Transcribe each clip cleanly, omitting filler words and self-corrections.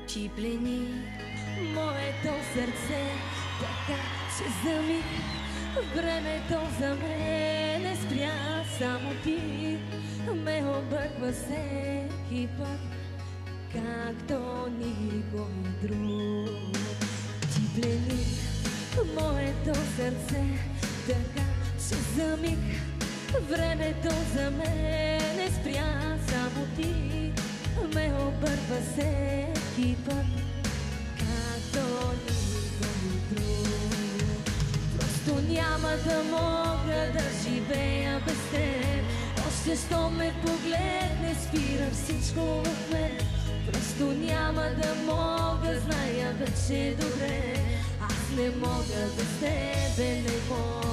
Ти плени моето сърце, така че за миг времето за мен не спря. Само ти ме обърква всеки път, както никой друг. Ти плени моето сърце, така че за миг времето за мен не спря. Само ти ме обърква всеки път, както никой друг. Просто няма да мога да живея без теб. Още що ме погледне, спира всичко в мен. Просто няма да мога, зная вече добре. Аз не мога без тебе, не мога.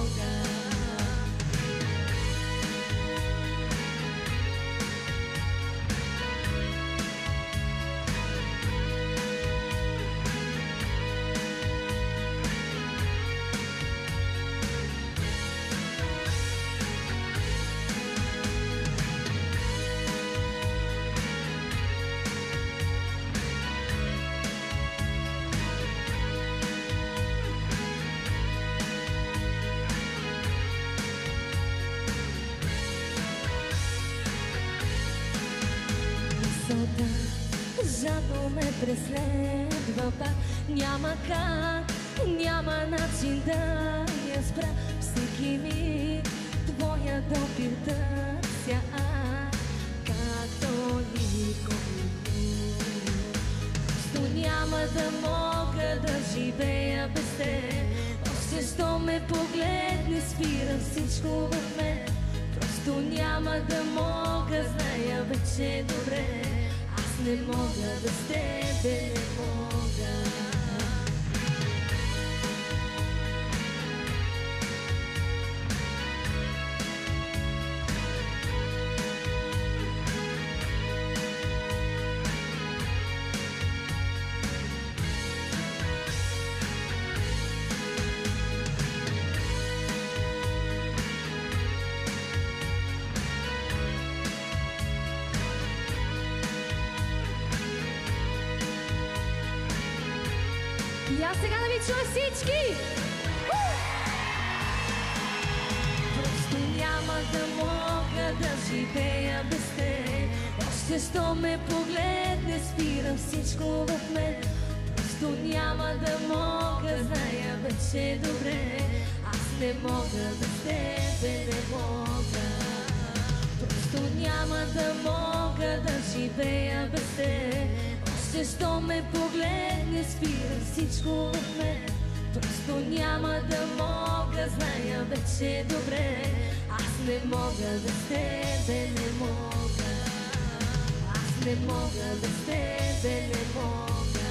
Жадно ме преследва пак. Няма как, няма начин да я спра. Всеки миг твоя допир търся, както никой друг. Просто няма да мога да живея без теб. Още що ме погледне, спира всичко в мен. Просто няма да мога, зная вече добре. Аз не мога без тебе, не мога. И аз сега да ви чуя всички! Просто няма да мога да живея без теб. Още що ме погледне, спира всичко в мен. Просто няма да мога, зная вече добре. Аз не мога без тебе, не мога. Просто няма да мога да живея без теб. Още що ме погледне, спира всичко в мен. Просто няма да мога, зная вече добре. Аз не мога без тебе, не мога. Аз не мога без тебе, не мога.